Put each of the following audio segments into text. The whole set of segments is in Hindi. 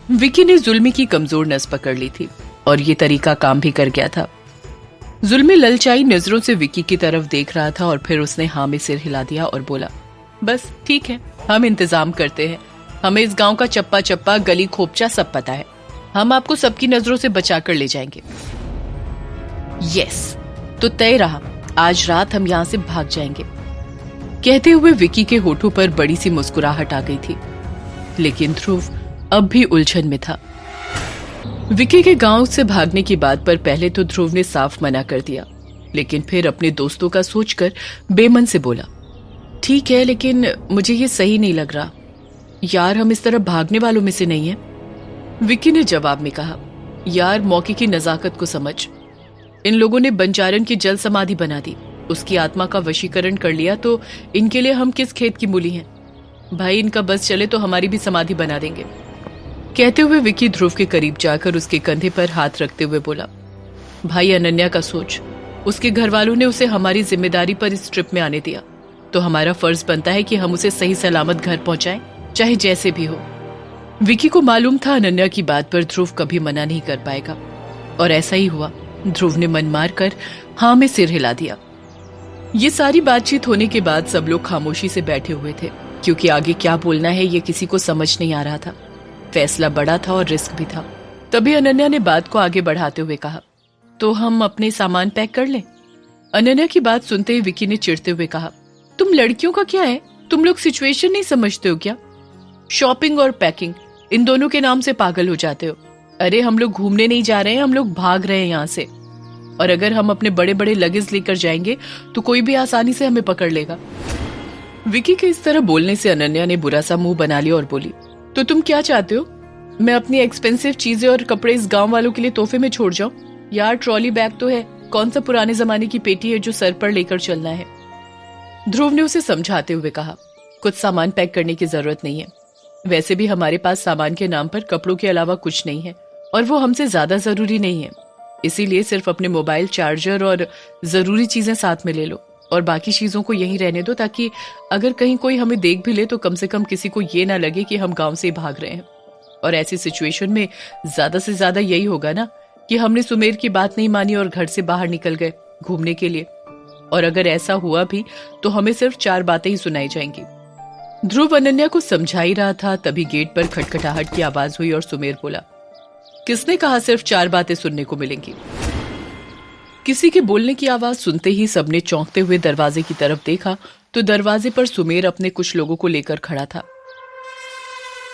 विकी ने जुल्मी की कमजोर नस पकड़ ली थी और ये तरीका काम भी कर गया था। जुल्मी ललचाई नजरों से विकी की तरफ देख रहा था और फिर उसने हाँ में सिर हिला दिया और बोला, बस ठीक है, हम इंतजाम करते हैं। हमें इस गांव का चप्पा चप्पा गली खोपचा सब पता है। हम आपको सबकी नजरों से बचा कर ले जाएंगे। यस, तो तय रहा, आज रात हम यहाँ से भाग जाएंगे। कहते हुए विकी के होठों पर बड़ी सी मुस्कुराहट आ गई थी, लेकिन ध्रुव अब भी उलझन में था। विकी के गांव से भागने की बात पर पहले तो ध्रुव ने साफ मना कर दिया, लेकिन फिर अपने दोस्तों का सोचकर बेमन से बोला, ठीक है, लेकिन मुझे ये सही नहीं लग रहा यार, हम इस तरह भागने वालों में से नहीं है। विकी ने जवाब में कहा, यार मौके की नजाकत को समझ। इन लोगों ने बंजारन की जल समाधि बना दी, उसकी आत्मा का वशीकरण कर लिया, तो इनके लिए हम किस खेत की मूली हैं। भाई इनका बस चले तो हमारी भी समाधि बना देंगे। कहते हुए विकी ध्रुव के करीब जाकर उसके कंधे पर हाथ रखते हुए बोला, भाई अनन्या का सोच, उसके घर वालों ने उसे हमारी जिम्मेदारी पर इस ट्रिप में आने दिया, तो हमारा फर्ज बनता है कि हम उसे सही सलामत घर पहुंचाएं, चाहे जैसे भी हो। विकी को मालूम था अनन्या की बात पर ध्रुव कभी मना नहीं कर पाएगा, और ऐसा ही हुआ। ध्रुव ने मन मार कर हाँ में सिर हिला दिया। ये सारी बातचीत होने के बाद सब लोग खामोशी से बैठे हुए थे, क्योंकि आगे क्या बोलना है ये किसी को समझ नहीं आ रहा था। फैसला बड़ा था और रिस्क भी था। तभी अनन्या ने बात को आगे बढ़ाते हुए कहा, तो हम अपने सामान पैक कर लें। अनन्या की बात सुनते ही विकी ने चिढ़ते हुए कहा, तुम लड़कियों का क्या है, तुम लोग सिचुएशन नहीं समझते हो क्या? शॉपिंग और पैकिंग इन दोनों के नाम से पागल हो जाते हो। अरे हम लोग घूमने नहीं जा रहे हैं, हम लोग भाग रहे हैं यहाँ से। और अगर हम अपने बड़े बड़े लगेज लेकर जाएंगे तो कोई भी आसानी से हमें पकड़ लेगा। विकी के इस तरह बोलने से अनन्या ने बुरा सा मुंह बना लिया और बोली, तो तुम क्या चाहते हो, मैं अपनी एक्सपेंसिव चीजें और कपड़े इस गांव वालों के लिए तोहफे में छोड़ जाऊं? यार ट्रॉली बैग तो है, कौन सा पुराने जमाने की पेटी है जो सर पर लेकर चलना है। ध्रुव ने उसे समझाते हुए कहा, कुछ सामान पैक करने की जरूरत नहीं है। वैसे भी हमारे पास सामान के नाम पर कपड़ों के अलावा कुछ नहीं है, और वो हमसे ज्यादा जरूरी नहीं है। इसीलिए सिर्फ अपने मोबाइल चार्जर और जरूरी चीजें साथ में ले लो, और बाकी चीजों को यहीं रहने दो, ताकि अगर कहीं कोई हमें देख भी ले तो कम से कम किसी को ये ना लगे कि हम गांव से भाग रहे हैं। और ऐसी सिचुएशन में ज्यादा से ज्यादा यही होगा ना कि हमने सुमेर की बात नहीं मानी और घर से बाहर निकल गए घूमने के लिए। और अगर ऐसा हुआ भी तो हमें सिर्फ 4 बातें ही सुनाई जाएंगी। ध्रुव अनन्या को समझा ही रहा था, तभी गेट पर खटखटाहट की आवाज हुई और सुमेर बोला, किसने कहा सिर्फ 4 बातें सुनने को मिलेंगी? किसी के बोलने की आवाज सुनते ही सबने चौंकते हुए दरवाजे की तरफ देखा तो दरवाजे पर सुमेर अपने कुछ लोगों को लेकर खड़ा था।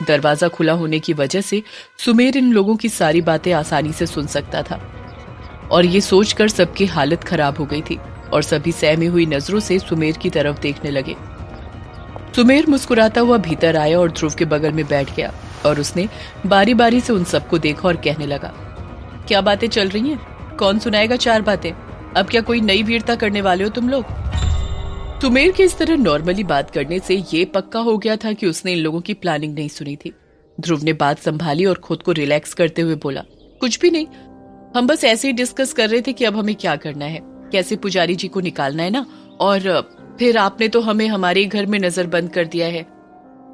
दरवाजा खुला होने की वजह से सुमेर इन लोगों की सारी बातें आसानी से सुन सकता था, और ये सोचकर सबकी हालत खराब हो गई थी और सभी सहमी हुई नजरों से सुमेर की तरफ देखने लगे। सुमेर मुस्कुराता हुआ भीतर आया और ध्रुव के बगल में बैठ गया, और उसने बारी बारी से उन सबको देखा और कहने लगा, क्या बातें चल रही हैं? कौन सुनाएगा 4 बातें? अब क्या कोई नई वीरता करने वाले हो तुम लोग? सुमेर के इस तरह नॉर्मली बात करने से ये पक्का हो गया था कि उसने इन लोगों की प्लानिंग नहीं सुनी थी। ध्रुव ने बात संभाली और खुद को रिलैक्स करते हुए बोला, कुछ भी नहीं, हम बस ऐसे ही डिस्कस कर रहे थे कि अब हमें क्या करना है, कैसे पुजारी जी को निकालना है ना, और फिर आपने तो हमें हमारे घर में नजरबंद कर दिया है,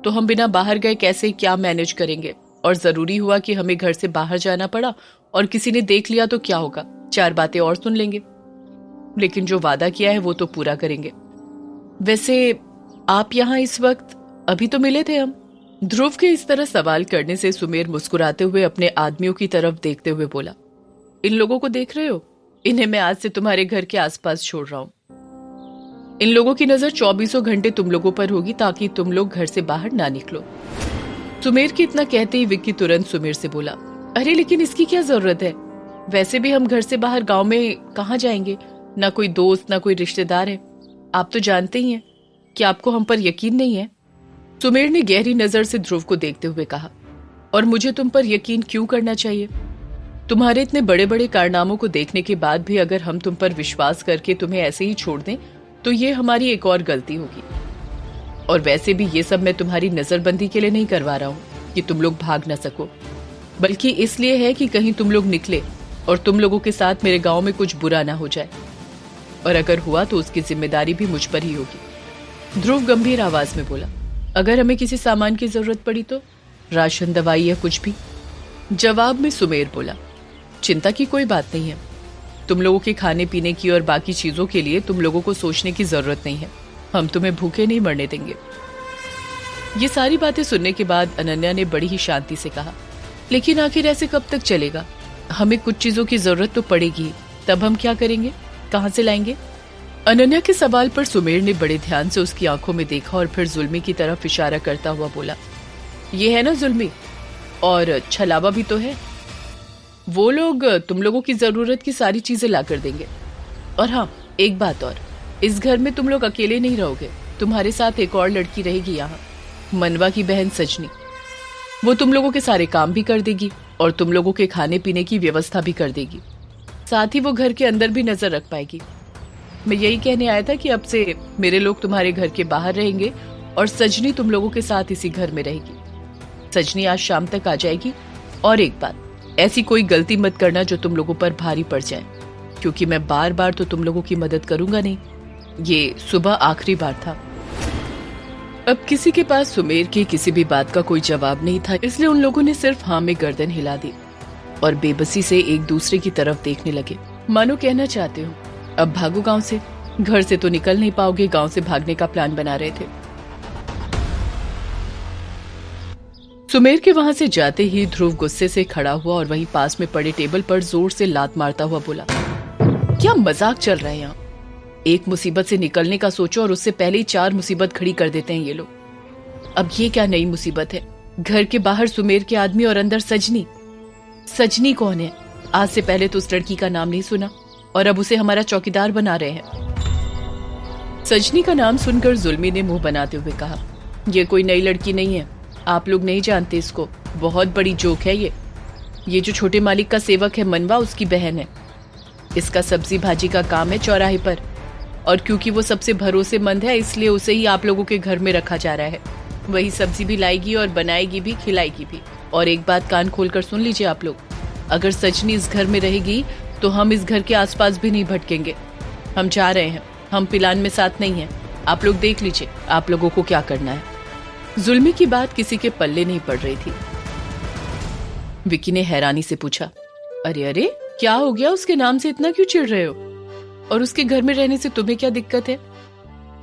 तो हम बिना बाहर गए कैसे क्या मैनेज करेंगे? और जरूरी हुआ कि हमें घर से बाहर जाना पड़ा और किसी ने देख लिया तो क्या होगा, 4 बातें और सुन लेंगे, लेकिन जो वादा किया है वो तो पूरा करेंगे। वैसे आप यहाँ इस वक्त, अभी तो मिले थे हम। ध्रुव के इस तरह सवाल करने से सुमेर मुस्कुराते हुए अपने आदमियों की तरफ देखते हुए बोला, इन लोगों को देख रहे हो? इन्हें मैं आज से तुम्हारे घर के आसपास छोड़ रहा हूं। इन लोगों की नजर 24 घंटे तुम लोगों पर होगी, ताकि तुम लोग घर से बाहर ना निकलो। सुमेर के इतना कहते ही विक्की तुरंत सुमेर से बोला, अरे लेकिन इसकी क्या जरूरत है? वैसे भी हम घर से बाहर गांव में कहाँ जाएंगे, ना कोई दोस्त ना कोई रिश्तेदार है। आप तो जानते ही हैं कि आपको हम पर यकीन नहीं है। सुमेर ने गहरी नजर से ध्रुव को देखते हुए कहा, और मुझे तुम पर यकीन क्यों करना चाहिए? तुम्हारे इतने बड़े बड़े कारनामों को देखने के बाद भी अगर हम तुम पर विश्वास करके तुम्हें ऐसे ही छोड़ दें तो ये हमारी एक और गलती होगी। और वैसे भी ये सब मैं तुम्हारी नजरबंदी के लिए नहीं करवा रहा हूं कि तुम लोग भाग ना सको, बल्कि इसलिए है कि कहीं तुम लोग निकले और तुम लोगों के साथ मेरे गांव में कुछ बुरा ना हो जाए, और अगर हुआ तो उसकी जिम्मेदारी भी मुझ पर ही होगी। ध्रुव गंभीर आवाज में बोला, अगर हमें किसी सामान की जरूरत पड़ी तो? राशन, दवाई या कुछ भी? जवाब में सुमेर बोला, चिंता की कोई बात नहीं है। तुम लोगों के खाने पीने की और बाकी चीजों के लिए तुम लोगों को सोचने की जरूरत नहीं है। हम तुम्हें भूखे नहीं मरने देंगे। ये सारी बातें सुनने के बाद अनन्या ने बड़ी ही शांति से कहा, लेकिन आखिर ऐसे कब तक चलेगा? हमें कुछ चीजों की जरूरत तो पड़ेगी, तब हम क्या करेंगे? कहां से लाएंगे? अनन्या के सवाल पर सुमेर ने बड़े ध्यान से उसकी आंखों में देखा और फिर जुल्मी की तरफ इशारा करता हुआ बोला, ये है ना जुल्मी, और छलावा भी तो है। वो लोग तुम लोगों की जरूरत की सारी चीजें ला कर देंगे। और हाँ, एक बात और, इस घर में तुम लोग अकेले नहीं रहोगे, तुम्हारे साथ एक और लड़की रहेगी यहाँ, मनवा की बहन सजनी। वो तुम लोगों के सारे काम भी कर देगी और तुम लोगों के खाने पीने की व्यवस्था भी कर देगी। साथ ही वो घर के अंदर भी नजर रख पाएगी। मैं यही कहने आया था कि अब से मेरे लोग तुम्हारे घर के बाहर रहेंगे और सजनी तुम लोगों के साथ इसी घर में रहेगी। सजनी आज शाम तक आ जाएगी। और एक बात, ऐसी कोई गलती मत करना जो तुम लोगों पर भारी पड़ जाए, क्योंकि मैं बार बार तो तुम लोगों की मदद करूंगा नहीं। ये सुबह आखिरी बार था। अब किसी के पास सुमेर की किसी भी बात का कोई जवाब नहीं था, इसलिए उन लोगों ने सिर्फ हाँ में गर्दन हिला दी और बेबसी से एक दूसरे की तरफ देखने लगे, मानो कहना चाहते हो, अब भागो गांव से। घर से तो निकल नहीं पाओगे, गांव से भागने का प्लान बना रहे थे। सुमेर के वहां से जाते ही ध्रुव गुस्से से खड़ा हुआ और वहीं पास में पड़े टेबल पर जोर से लात मारता हुआ बोला, क्या मजाक चल रहा है यहाँ? एक मुसीबत से निकलने का सोचो और उससे पहले ही 4 मुसीबत खड़ी कर देते हैं ये लोग। अब ये क्या नई मुसीबत है? घर के बाहर सुमेर के आदमी और अंदर सजनी। सजनी कौन है? आज से पहले तो उस लड़की का नाम नहीं सुना और अब उसे हमारा चौकीदार बना रहे हैं। सजनी का नाम सुनकर जुल्मी ने मुंह बनाते हुए कहा, ये कोई नई लड़की नहीं है, आप लोग नहीं जानते इसको, बहुत बड़ी जोक है ये जो छोटे मालिक का सेवक है मनवा, उसकी बहन है। इसका सब्जी भाजी का काम है चौराहे पर, और क्योंकि वो सबसे भरोसेमंद है इसलिए उसे ही आप लोगों के घर में रखा जा रहा है। वही सब्जी भी लाएगी और बनाएगी भी, खिलाएगी भी। और एक बात कान खोलकर सुन लीजिए आप लोग, अगर सजनी इस घर में रहेगी तो हम इस घर के आसपास भी नहीं भटकेंगे। हम जा रहे हैं, हम पिलान में साथ नहीं हैं। आप लोग देख लीजिए आप लोगों को क्या करना है। जुल्मी की बात किसी के पल्ले नहीं पड़ रही थी। विकी ने हैरानी से पूछा, अरे अरे क्या हो गया? उसके नाम से इतना क्यों चिढ़ रहे हो? और उसके घर में रहने से तुम्हें क्या दिक्कत है?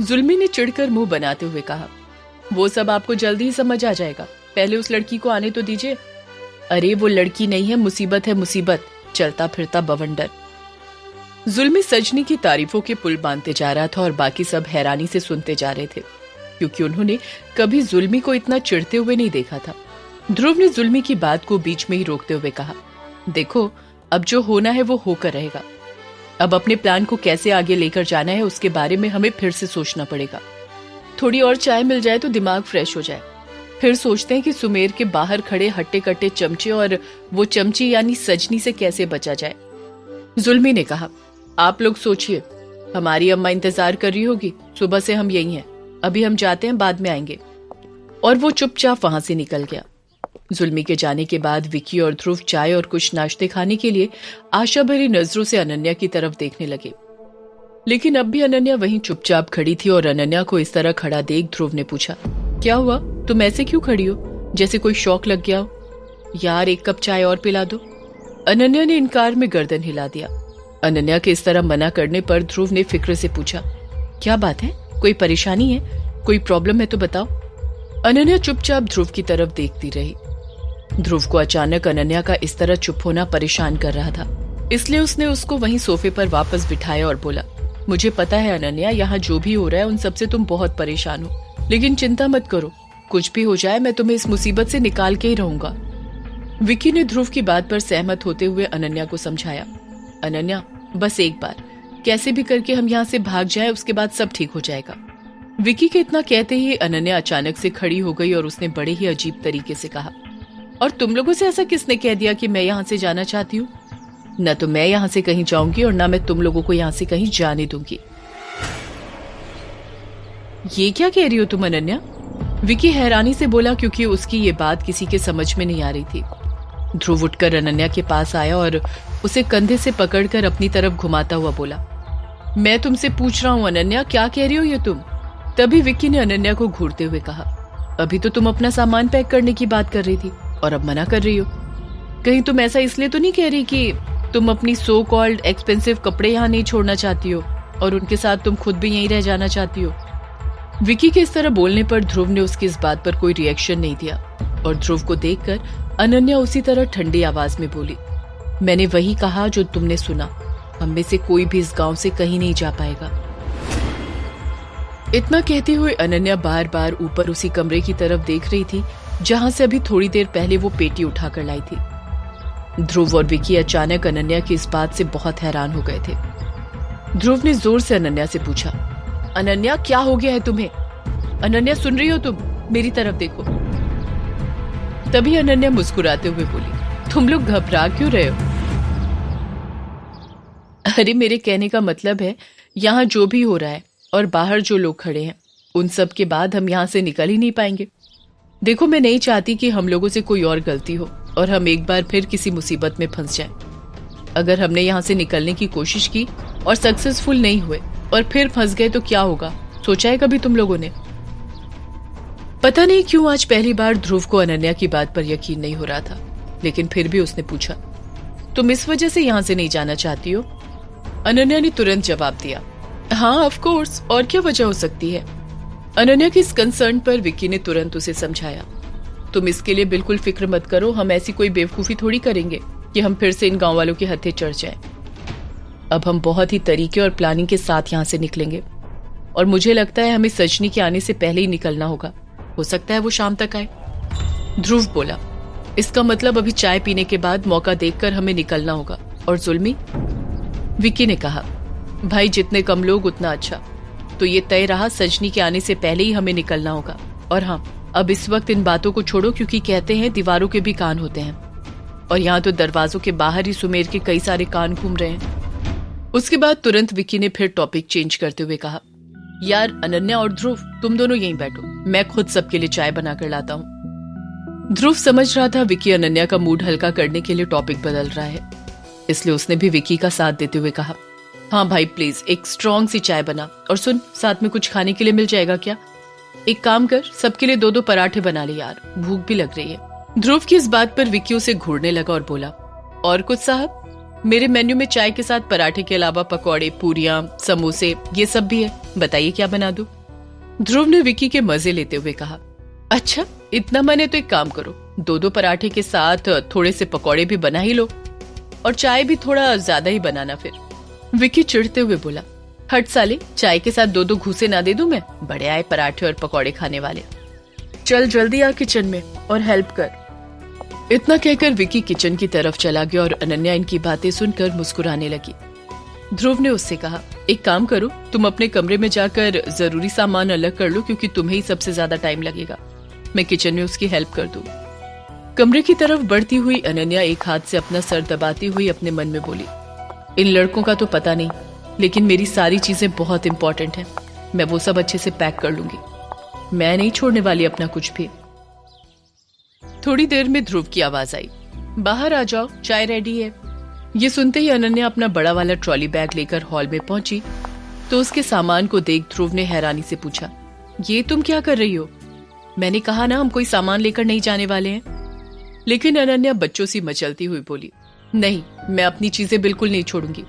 जुल्मी ने चिढ़कर मुंह बनाते हुए कहा, वो सब आपको जल्दी ही समझ आ जाएगा, पहले उस लड़की को आने तो दीजिए। अरे वो लड़की नहीं है, मुसीबत है मुसीबत, चलता फिरता बवंडर। जुल्मी सजनी की तारीफों के पुल बांधते जा रहा था और बाकी सब हैरानी से सुनते जा रहे थे, क्योंकि उन्होंने कभी जुल्मी को इतना चिढ़ते हुए नहीं देखा था। ध्रुव ने जुल्मी की बात को बीच में ही रोकते हुए कहा, देखो अब जो होना है वो होकर रहेगा। अब अपने प्लान को कैसे आगे लेकर जाना है उसके बारे में हमें फिर से सोचना पड़ेगा। थोड़ी और चाय मिल जाए तो दिमाग फ्रेश हो जाए। फिर सोचते हैं कि सुमेर के बाहर खड़े हट्टे कट्टे चमचे और वो चमची यानी सजनी से कैसे बचा जाए। जुल्मी ने कहा, आप लोग सोचिए, हमारी अम्मा इंतजार कर रही होगी, सुबह से हम यही हैं, अभी हम जाते हैं, बाद में आएंगे। और वो चुपचाप वहां से निकल गया। जुल्मी के जाने के बाद विकी और ध्रुव चाय और कुछ नाश्ते खाने के लिए आशा भरी नजरों से अनन्या की तरफ देखने लगे, लेकिन अब भी अनन्या वहीं चुपचाप खड़ी थी। और अनन्या को इस तरह खड़ा देख ध्रुव ने पूछा, क्या हुआ? तुम ऐसे क्यों खड़ी हो, जैसे कोई शौक लग गया हो? यार एक कप चाय और पिला दो। अनन्या ने इनकार में गर्दन हिला दिया। अनन्या के इस तरह मना करने पर ध्रुव ने फिक्र से पूछा, क्या बात है, कोई परेशानी है, कोई प्रॉब्लम है तो बताओ। अनन्या चुपचाप ध्रुव की तरफ देखती रही। ध्रुव को अचानक अनन्या का इस तरह चुप होना परेशान कर रहा था, इसलिए उसने उसको वहीं सोफे पर वापस बिठाया और बोला, मुझे पता है अनन्या, यहाँ जो भी हो रहा है उन सबसे तुम बहुत परेशान हो, लेकिन चिंता मत करो, कुछ भी हो जाए मैं तुम्हें इस मुसीबत से निकाल के ही रहूंगा। विकी ने ध्रुव की बात पर सहमत होते हुए अनन्या को समझाया, अनन्या बस एक बार, कैसे भी करके हम यहाँ से भाग जाए, उसके बाद सब ठीक हो जाएगा। विकी के इतना कहते ही अनन्या अचानक से खड़ी हो गई और उसने बड़े ही अजीब तरीके से कहा, और तुम लोगों से ऐसा किसने कह दिया कि मैं यहाँ से जाना चाहती हूँ? न तो मैं यहाँ से कहीं जाऊंगी और न मैं तुम लोगों को यहाँ से कहीं जाने दूंगी। ये क्या कह रही हो तुम अनन्या? विकी हैरानी से बोला, क्योंकि उसकी ये बात किसी के समझ में नहीं आ रही थी। ध्रुव उठकर अनन्या के पास आया और उसे कंधे से पकड़कर अपनी तरफ घुमाता हुआ बोला, मैं तुमसे पूछ रहा हूँ अनन्या, क्या कह रही हो ये तुम? तभी विक्की ने अनन्या को घूरते हुए कहा, अभी तो तुम अपना सामान पैक करने की बात कर रही थी और अब मना कर रही हो। कहीं तुम ऐसा इसलिए तो नहीं कह रही कि तुम अपनी सो कॉल्ड एक्सपेंसिव कपड़े यहाँ नहीं छोड़ना चाहती हो और उनके साथ तुम खुद भी यहीं रह जाना चाहती हो? विकी के इस तरह बोलने पर ध्रुव ने उसकी इस बात पर कोई रिएक्शन नहीं दिया और ध्रुव को देखकर अनन्या उसी तरह ठंडी आवाज में बोली, मैंने वही कहा जो तुमने सुना। हम में से कोई भी इस गांव से कहीं नहीं जा पाएगा। इतना कहते हुए अनन्या बार बार ऊपर उसी कमरे की तरफ देख रही थी जहां से अभी थोड़ी देर पहले वो पेटी उठाकर लाई थी। ध्रुव और विकी अचानक अनन्या की इस बात से बहुत हैरान हो गए थे। ध्रुव ने जोर से अनन्या से पूछा, अनन्या क्या हो गया है तुम्हें? अनन्या सुन रही हो तुम? मेरी तरफ देखो। तभी अनन्या मुस्कुराते हुए बोली, तुम लोग घबरा क्यों रहे हो? अरे मेरे कहने का मतलब है यहाँ जो भी हो रहा है और बाहर जो लोग खड़े हैं उन सब के बाद हम यहाँ से निकल ही नहीं पाएंगे। देखो मैं नहीं चाहती कि हम लोगों से कोई और गलती हो और हम एक बार फिर किसी मुसीबत में फंस जाएं। अगर हमने यहाँ से निकलने की कोशिश की और सक्सेसफुल नहीं हुए और फिर फंस गए तो क्या होगा, सोचा है कभी तुम लोगों ने? पता नहीं क्यों आज पहली बार ध्रुव को अनन्या की बात पर यकीन नहीं हो रहा था, लेकिन फिर भी उसने पूछा, तुम इस वजह से यहाँ से नहीं जाना चाहती हो? अनन्या ने तुरंत जवाब दिया, हाँ ऑफ कोर्स, और क्या वजह हो सकती है? अनन्या की इस कंसर्न पर विकी ने तुरंत उसे समझाया, तुम इसके लिए बिल्कुल फिक्र मत करो, हम ऐसी कोई बेवकूफी थोड़ी करेंगे कि हम फिर से इन गांव वालों के हत्थे चढ़ जाएं। अब हम बहुत ही तरीके और प्लानिंग के साथ यहाँ से निकलेंगे और मुझे लगता है हमें सजनी के आने से पहले ही निकलना होगा। हो सकता है वो शाम तक आए। ध्रुव बोला, इसका मतलब अभी चाय पीने के बाद मौका देखकर हमें निकलना होगा। और जुल्मी? विकी ने कहा, भाई जितने कम लोग उतना अच्छा। तो ये तय रहा सजनी के आने से पहले ही हमें निकलना होगा। और हाँ, अब इस वक्त इन बातों को छोड़ो क्योंकि कहते हैं दीवारों के भी कान होते हैं और यहाँ तो दरवाजों के बाहर ही सुमेर के कई सारे कान घूम रहे हैं। उसके बाद तुरंत विकी ने फिर टॉपिक चेंज करते हुए कहा, यार अनन्या और ध्रुव तुम दोनों यहीं बैठो, मैं खुद सबके लिए चाय बनाकर लाता हूँ। ध्रुव समझ रहा था विकी अनन्या का मूड हल्का करने के लिए टॉपिक बदल रहा है, इसलिए उसने भी विकी का साथ देते हुए कहा, हाँ भाई प्लीज एक स्ट्रॉन्ग सी चाय बना, और सुन साथ में कुछ खाने के लिए मिल जाएगा क्या? एक काम कर, सबके लिए 2-2 पराठे बना ले यार, भूख भी लग रही है। ध्रुव की इस बात पर विकी उसे घूरने लगा और बोला, और कुछ साहब? मेरे मेन्यू में चाय के साथ पराठे के अलावा पकौड़े, पूरियां, समोसे ये सब भी है, बताइए क्या बना दूं? ध्रुव ने विकी के मजे लेते हुए कहा, अच्छा इतना मन है तो एक काम करो, 2-2 पराठे के साथ थोड़े से पकौड़े भी बना ही लो और चाय भी थोड़ा ज्यादा ही बनाना फिर। विकी चिढ़ते हुए बोला, हट साले, चाय के साथ 2-2 घूसे ना दे दूं मैं? बड़े आए पराठे और पकौड़े खाने वाले। चल जल्दी आ किचन में और हेल्प कर। इतना कहकर विकी किचन की तरफ चला गया और अनन्या इनकी बातें सुनकर मुस्कुराने लगी। ध्रुव ने उससे कहा, एक काम करो, तुम अपने कमरे में जाकर जरूरी सामान अलग कर लो क्योंकि तुम्हें ही सबसे ज्यादा टाइम लगेगा, मैं किचन में उसकी हेल्प कर दूं। कमरे की तरफ बढ़ती हुई अनन्या एक हाथ से अपना सर दबाती हुई अपने मन में बोली, इन लड़कों का तो पता नहीं, लेकिन मेरी सारी चीजें बहुत इंपॉर्टेंट हैं, मैं वो सब अच्छे से पैक कर लूंगी, मैं नहीं छोड़ने वाली अपना कुछ भी। थोड़ी देर में ध्रुव की आवाज आई, बाहर आ जाओ, चाय रेडी है। ये सुनते ही अनन्या अपना बड़ा वाला ट्रॉली बैग लेकर हॉल में पहुंची तो उसके सामान को देख ध्रुव ने हैरानी से पूछा, ये तुम क्या कर रही हो? मैंने कहा ना हम कोई सामान लेकर नहीं जाने वाले हैं। लेकिन अनन्या बच्चों सी मचलती हुई बोली, नहीं मैं अपनी चीजें बिल्कुल नहीं छोड़ूंगी।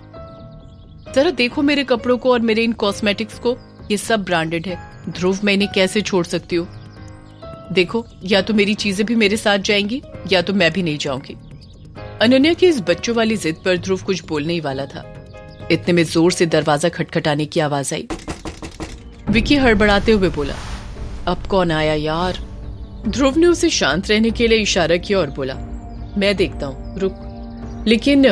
जरा देखो मेरे कपड़ों को और मेरे इन कॉस्मेटिक्स को, ये सब ब्रांडेड है। ध्रुव मैं इन्हें कैसे छोड़ सकती हूँ? देखो या तो मेरी चीजें भी मेरे साथ जाएंगी या तो मैं भी नहीं जाऊंगी। अनन्या की इस बच्चों वाली जिद पर ध्रुव कुछ बोलने ही वाला था, इतने में जोर से दरवाजा खटखटाने की आवाज आई। विकी हड़बड़ाते हुए बोला, अब कौन आया यार? ध्रुव ने उसे शांत रहने के लिए इशारा किया और बोला, मैं देखता हूँ, रुक। लेकिन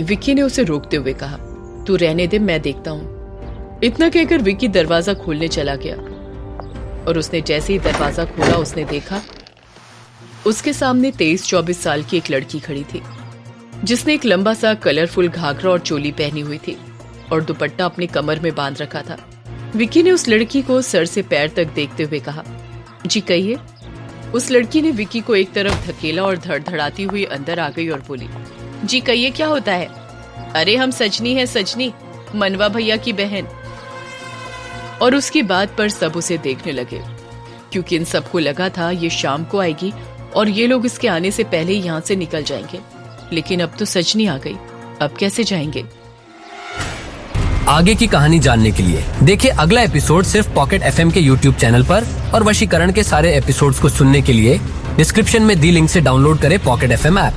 विकी ने उसे रोकते हुए कहा, तू रहने दे, मैं देखता हूँ। इतना कहकर विकी दरवाजा खोलने चला गया और उसने जैसे ही दरवाजा खोला उसने देखा उसके सामने 23-24 साल की एक लड़की खड़ी थी जिसने एक लंबा सा कलरफुल घाघरा और चोली पहनी हुई थी और दुपट्टा अपने कमर में बांध रखा था। विकी ने उस लड़की को सर से पैर तक देखते हुए कहा, जी कहिए। उस लड़की ने विकी को एक तरफ धकेला और धड़धड़ाती हुई अंदर आ गई और बोली, जी कहिए क्या होता है? अरे हम सजनी है, सजनी, मनवा भैया की बहन। और उसकी बात पर सब उसे देखने लगे क्योंकि इन सबको लगा था ये शाम को आएगी और ये लोग इसके आने से पहले ही यहाँ से निकल जाएंगे। लेकिन अब तो सजनी आ गई, अब कैसे जाएंगे? आगे की कहानी जानने के लिए देखिए अगला एपिसोड सिर्फ पॉकेट एफएम के यूट्यूब चैनल पर, और वशीकरण के सारे एपिसोड्स को सुनने के लिए डिस्क्रिप्शन में दी लिंक से डाउनलोड करें पॉकेट एफएम ऐप।